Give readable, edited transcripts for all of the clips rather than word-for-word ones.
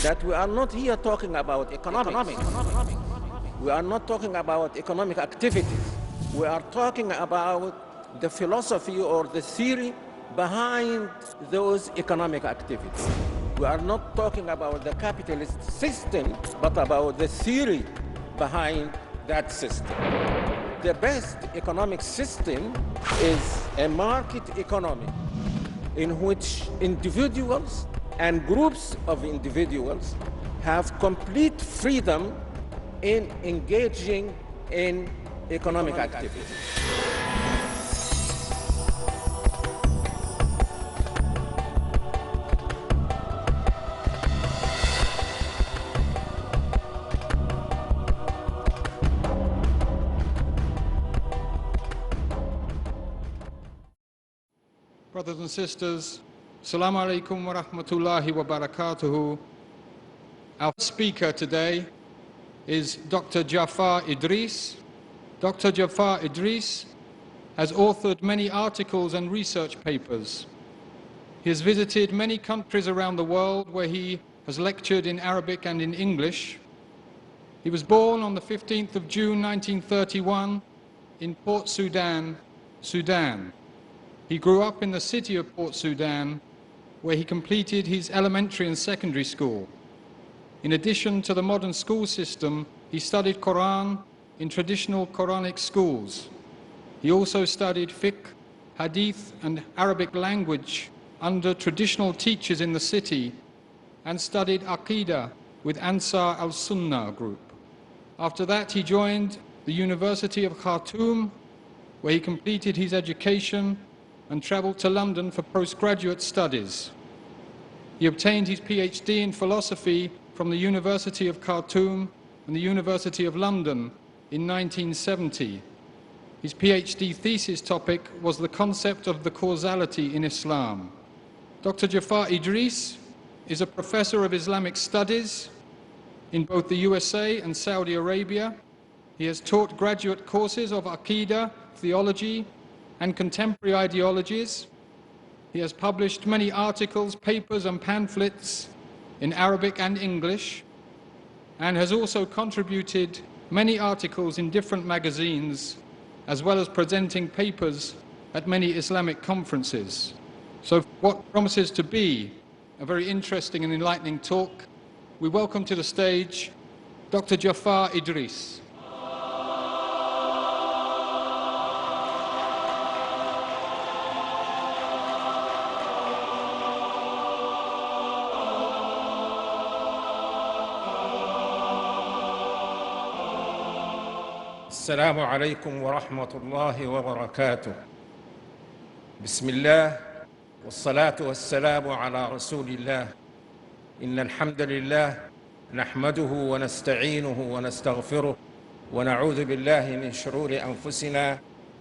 that we are not here talking about economics. We are not talking about economic activities. We are talking about the philosophy or the theory behind those economic activities. We are not talking about the capitalist system, but about the theory behind that system. The best economic system is a market economy in which individuals and groups of individuals have complete freedom in engaging in economic activities. Brothers and sisters, Assalamu alaikum wa rahmatullahi wa barakatuhu. Our speaker today is Dr. Jafar Idrees. Dr. Jafar Idrees has authored many articles and research papers. He has visited many countries around the world where he has lectured in Arabic and in English. He was born on the 15th of June 1931 in Port Sudan, Sudan. He grew up in the city of Port Sudan, where he completed his elementary and secondary school. In addition to the modern school system, he studied Quran in traditional Quranic schools. He also studied fiqh, hadith and Arabic language under traditional teachers in the city and studied Aqidah with Ansar al-Sunnah group. After that, he joined the University of Khartoum, where he completed his education and traveled to London for postgraduate studies. He obtained his PhD in philosophy from the University of Khartoum and the University of London in 1970. His PhD thesis topic was the concept of the causality in Islam. Dr. Jafar Idrees is a professor of Islamic studies in both the USA and Saudi Arabia. He has taught graduate courses of Aqidah, theology, and contemporary ideologies. He has published many articles, papers and pamphlets in Arabic and English, and has also contributed many articles in different magazines, as well as presenting papers at many Islamic conferences. So what promises to be a very interesting and enlightening talk, we welcome to the stage Dr. Jafar Idrees. السلام عليكم ورحمة الله وبركاته. بسم الله والصلاة والسلام على رسول الله. إن الحمد لله نحمده ونستعينه ونستغفره ونعوذ بالله من شرور أنفسنا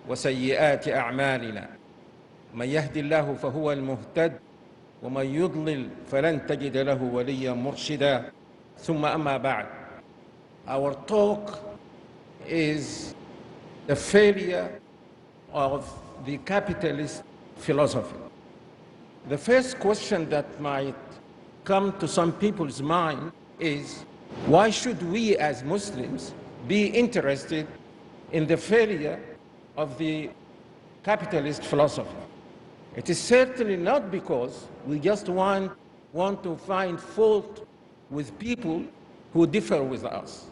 وسيئات أعمالنا. من يهد الله فهو المهتد ومن يضلل فلن تجد له وليا مرشدا. ثم أما بعد. Our talk is the failure of the capitalist philosophy. The first question that might come to some people's mind is, why should we as Muslims be interested in the failure of the capitalist philosophy? It is certainly not because we just want to find fault with people who differ with us.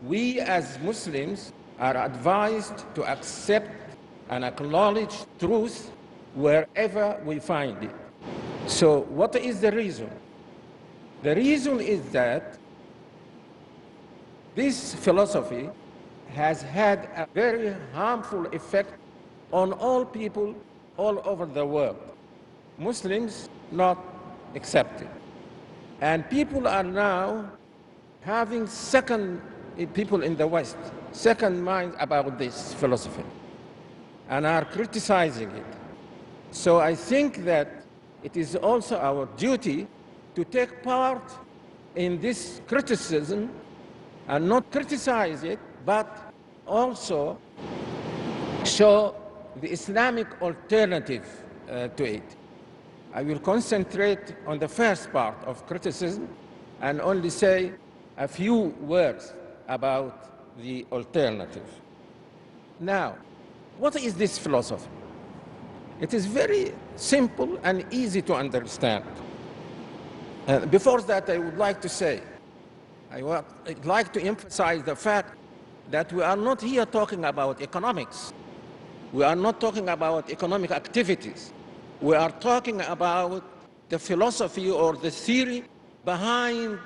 We as Muslims are advised to accept and acknowledge truth wherever we find it. So what is the reason? The reason is that this philosophy has had a very harmful effect on all people all over the world, Muslims not accepted. And people are now having people in the West, second mind about this philosophy and are criticizing it. So I think that it is also our duty to take part in this criticism and not criticize it, but also show the Islamic alternative to it. I will concentrate on the first part of criticism and only say a few words about the alternative. Now, what is this philosophy? It is very simple and easy to understand. Before that, I would like to say, I'd like to emphasize the fact that we are not here talking about economics. We are not talking about economic activities. We are talking about the philosophy or the theory behind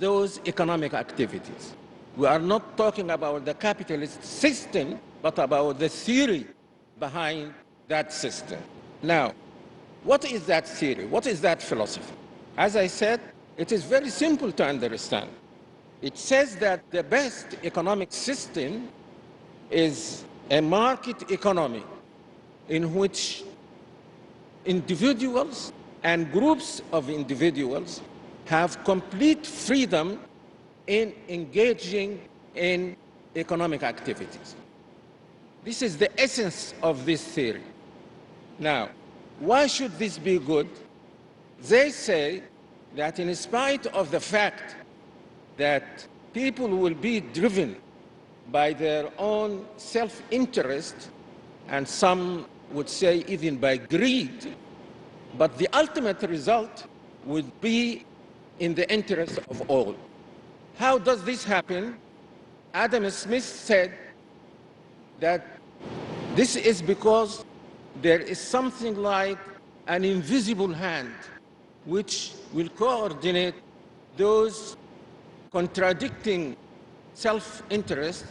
those economic activities. We are not talking about the capitalist system, but about the theory behind that system. Now, what is that theory? What is that philosophy? As I said, it is very simple to understand. It says that the best economic system is a market economy in which individuals and groups of individuals have complete freedom in engaging in economic activities. This is the essence of this theory. Now, why should this be good? They say that in spite of the fact that people will be driven by their own self-interest, and some would say even by greed, but the ultimate result would be in the interest of all. How does this happen? Adam Smith said that this is because there is something like an invisible hand which will coordinate those contradicting self-interest,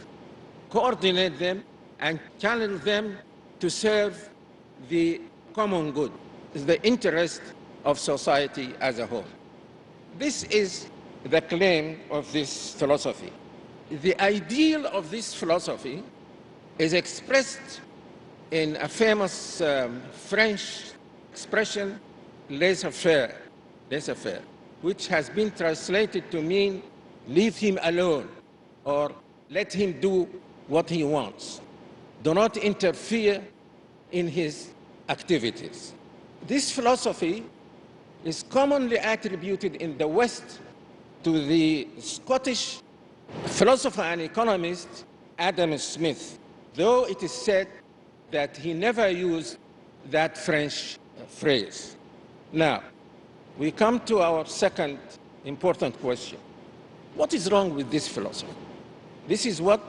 coordinate them, and channel them to serve the common good, the interest of society as a whole. This is the claim of this philosophy. The ideal of this philosophy is expressed in a famous French expression, laissez-faire, which has been translated to mean leave him alone, or let him do what he wants. Do not interfere in his activities. This philosophy is commonly attributed in the West to the Scottish philosopher and economist Adam Smith, though it is said that he never used that French phrase. Now, we come to our second important question. What is wrong with this philosophy? This is what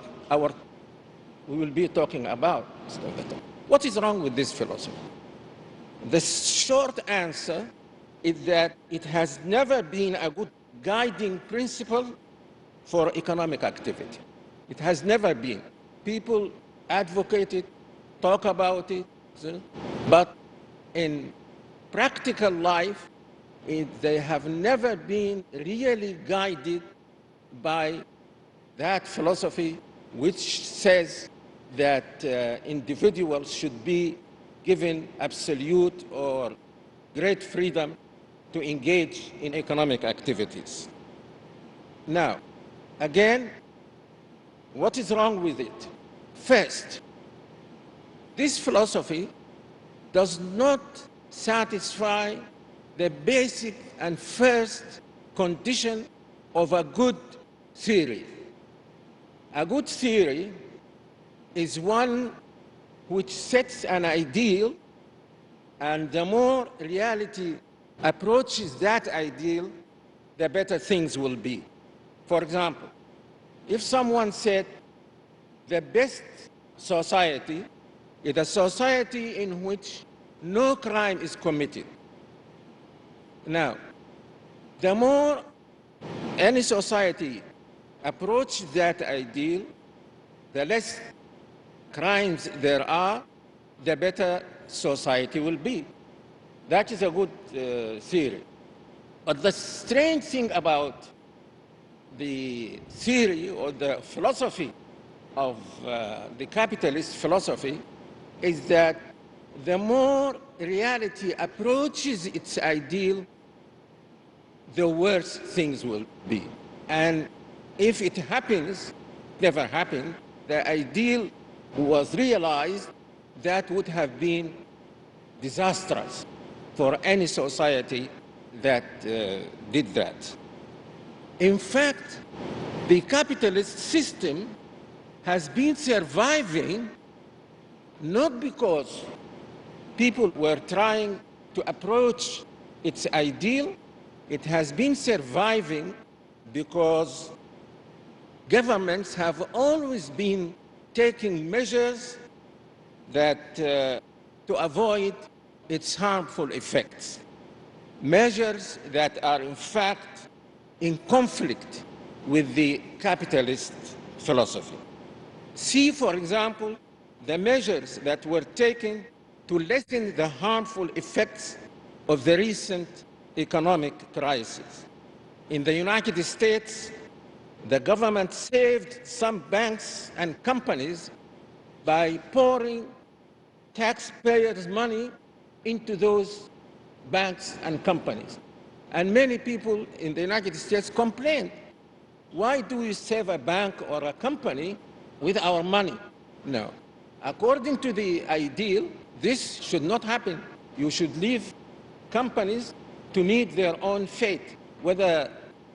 we will be talking about, Mr. Vettel. What is wrong with this philosophy? The short answer is that it has never been a good guiding principle for economic activity. It has never been. People advocate it, talk about it, but in practical life, they have never been really guided by that philosophy which says that individuals should be given absolute or great freedom to engage in economic activities. Now, again, what is wrong with it? First, this philosophy does not satisfy the basic and first condition of a good theory. A good theory is one which sets an ideal, and the more reality approaches that ideal, the better things will be. For example, if someone said the best society is a society in which no crime is committed. Now, the more any society approaches that ideal, the less crimes there are, the better society will be. That is a good theory. But the strange thing about the theory or the philosophy of the capitalist philosophy is that the more reality approaches its ideal, the worse things will be. And if it happens, never happened, the ideal was realized, that would have been disastrous for any society that did that. In fact, the capitalist system has been surviving not because people were trying to approach its ideal. It has been surviving because governments have always been taking measures that to avoid its harmful effects, measures that are in fact in conflict with the capitalist philosophy. See, for example, the measures that were taken to lessen the harmful effects of the recent economic crisis. In the United States, the government saved some banks and companies by pouring taxpayers' money into those banks and companies. And many people in the United States complained, why do we save a bank or a company with our money? No. According to the ideal, this should not happen. You should leave companies to meet their own fate, whether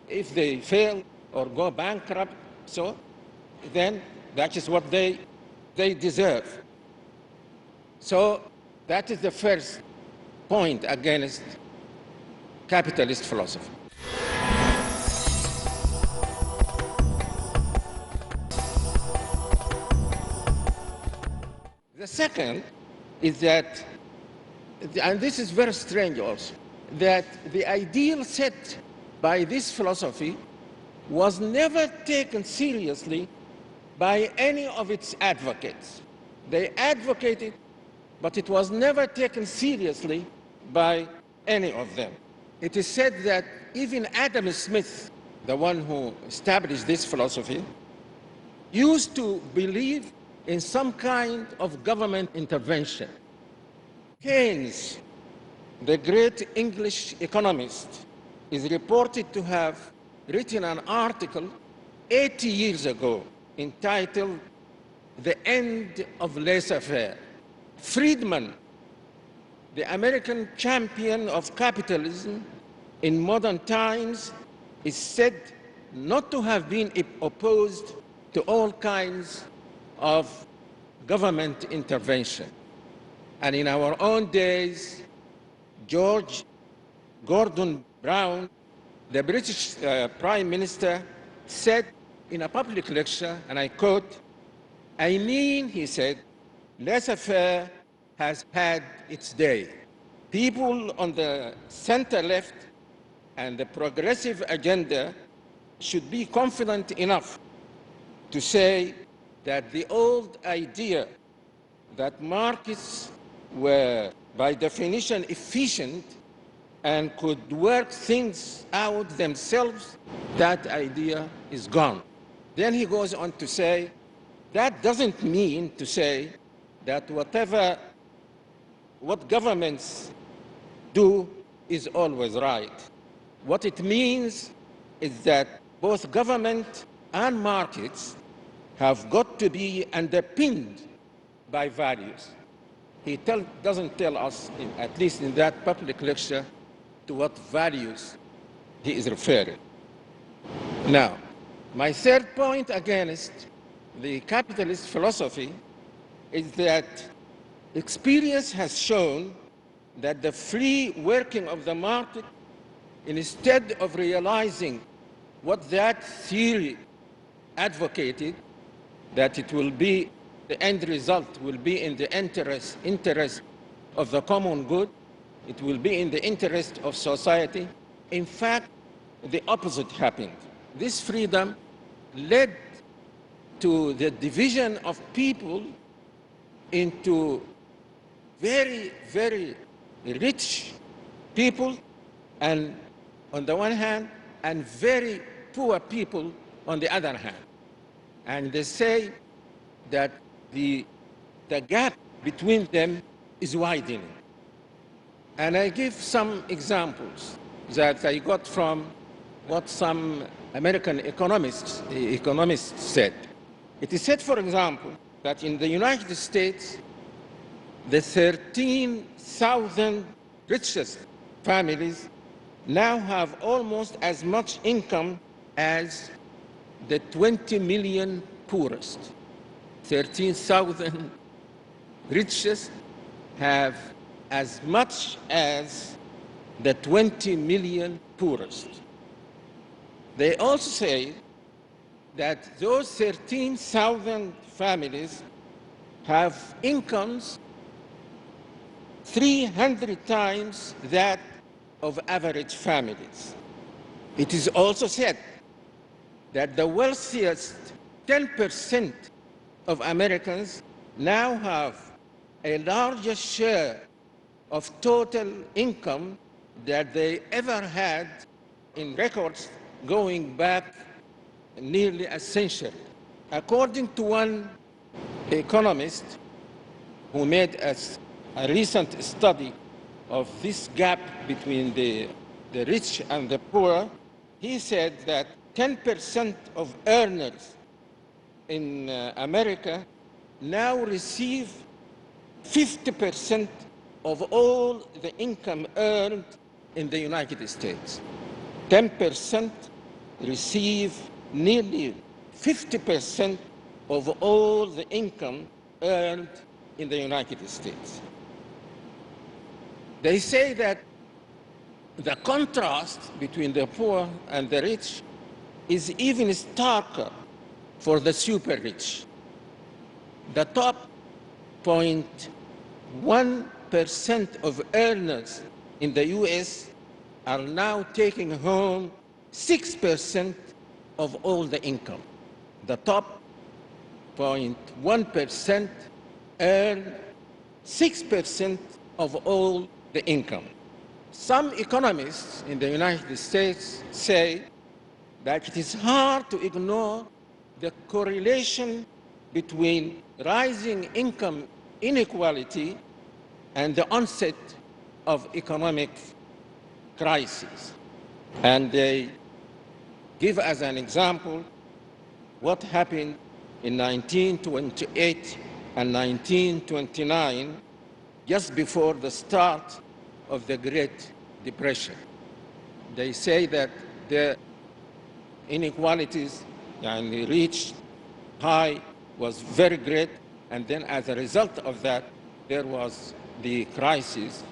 if they fail or go bankrupt, so then that is what they deserve. So that is the first point against capitalist philosophy. The second is that, and this is very strange also, that the ideal set by this philosophy was never taken seriously by any of its advocates. They advocated, but it was never taken seriously by any of them. It is said that even Adam Smith, the one who established this philosophy, used to believe in some kind of government intervention. Keynes, the great English economist, is reported to have written an article 80 years ago entitled The End of Laissez-faire. Friedman, the American champion of capitalism in modern times, is said not to have been opposed to all kinds of government intervention. And in our own days, George Gordon Brown, the British Prime Minister, said in a public lecture, and I quote, "I mean," he said, "laissez-faire has had its day. People on the center-left and the progressive agenda should be confident enough to say that the old idea that markets were by definition efficient and could work things out themselves, that idea is gone." Then he goes on to say, that doesn't mean to say that what governments do is always right. What it means is that both government and markets have got to be underpinned by values. He doesn't tell us, at least in that public lecture, to what values he is referring. Now, my third point against the capitalist philosophy is that experience has shown that the free working of the market, instead of realizing what that theory advocated, that it will be, the end result will be in the interest of the common good, it will be in the interest of society. In fact, the opposite happened. This freedom led to the division of people into very, very rich people, and on the one hand, and very poor people on the other hand. And they say that the gap between them is widening. And I give some examples that I got from what some American economists said. It is said, for example, that in the United States, the 13,000 richest families now have almost as much income as the 20 million poorest. 13,000 richest have as much as the 20 million poorest. They also say that those 13,000 families have incomes 300 times that of average families. It is also said that the wealthiest 10% of Americans now have a larger share of total income that they ever had in records going back nearly a century. According to one economist who made a recent study of this gap between the rich and the poor, he said that 10% of earners in America now receive 50% of all the income earned in the United States. 10% receive nearly 50% of all the income earned in the United States. They say that the contrast between the poor and the rich is even starker for the super rich. The top 0.1% of earners in the US are now taking home 6% of all the income. The top 0.1% earn 6% of all the income. Some economists in the United States say that it is hard to ignore the correlation between rising income inequality and the onset of economic crisis. And they give as an example what happened in 1928 and 1929, just before the start of the Great Depression. They say that the inequalities reached high, was very great, and then as a result of that, there was the crisis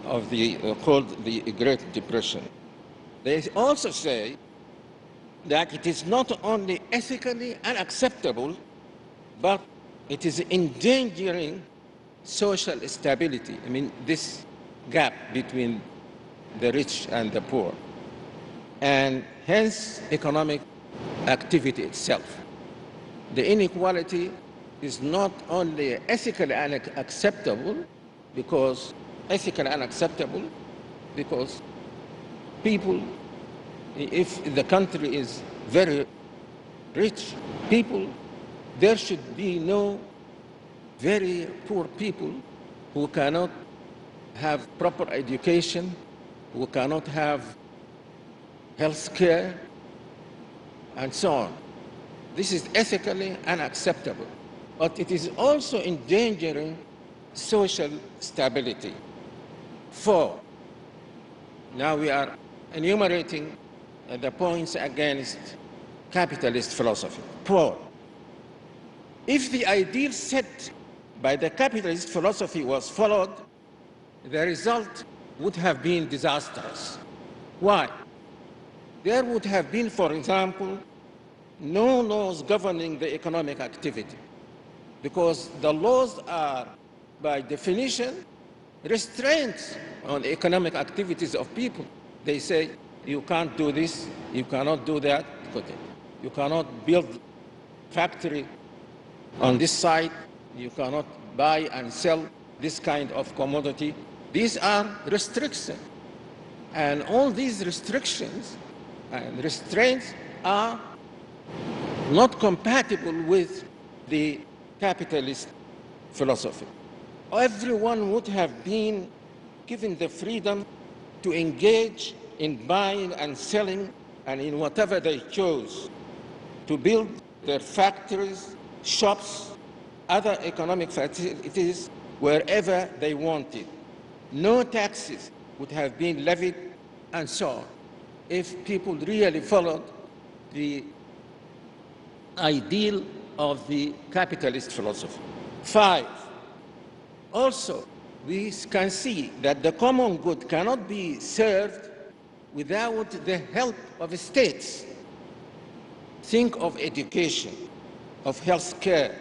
of called the Great Depression. They also say that it is not only ethically unacceptable, but it is endangering social stability. I mean, this gap between the rich and the poor, and hence economic activity itself. The inequality is not only ethically unacceptable because people, if the country is very rich people, there should be no very poor people who cannot have proper education, who cannot have health care, and so on. This is ethically unacceptable, but it is also endangering social stability. 4, now we are enumerating the points against capitalist philosophy. 4, if the ideal set by the capitalist philosophy was followed, the result would have been disastrous. Why? There would have been, for example, no laws governing the economic activity, because the laws are, by definition, restraints on the economic activities of people. They say, you can't do this, you cannot do that, you cannot build factory on this site, you cannot buy and sell this kind of commodity. These are restrictions. And all these restrictions and restraints are not compatible with the capitalist philosophy. Everyone would have been given the freedom to engage in buying and selling and in whatever they chose, to build their factories, shops, other economic facilities wherever they wanted. No taxes would have been levied, and so on. if people really followed the ideal of the capitalist philosophy. 5, also, we can see that the common good cannot be served without the help of states. Think of education, of health care,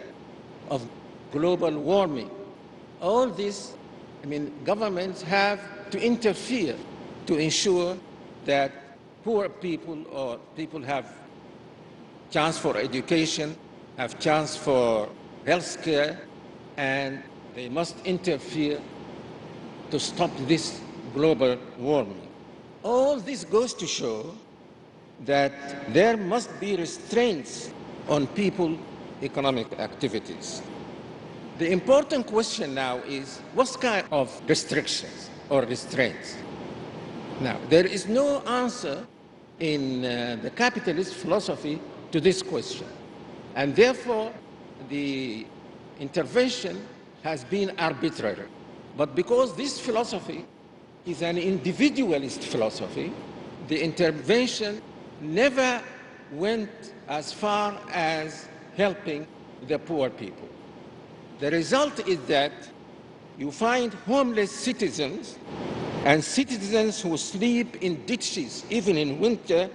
of global warming. All this, governments have to interfere to ensure that poor people or people have chance for education, have chance for health care, and they must interfere to stop this global warming. All this goes to show that there must be restraints on people's economic activities. The important question now is, what kind of restrictions or restraints? Now, there is no answer in the capitalist philosophy to this question. And therefore, the intervention has been arbitrary. But because this philosophy is an individualist philosophy, the intervention never went as far as helping the poor people. The result is that you find homeless citizens and citizens who sleep in ditches, even in winter,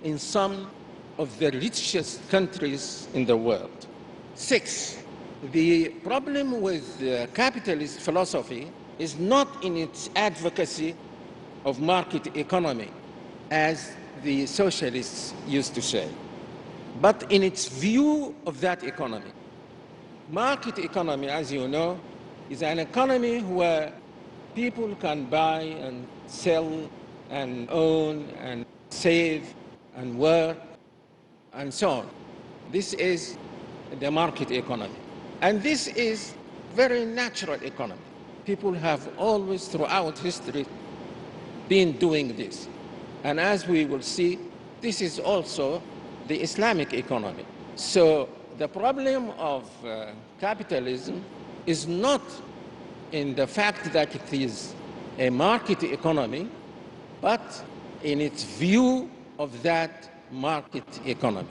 in some of the richest countries in the world. 6, the problem with the capitalist philosophy is not in its advocacy of market economy, as the socialists used to say, but in its view of that economy. Market economy, as you know, is an economy where people can buy and sell and own and save and work and so on. This is the market economy. And this is very natural economy. People have always throughout history been doing this. And as we will see, this is also the Islamic economy. So the problem of capitalism is not in the fact that it is a market economy, but in its view of that market economy.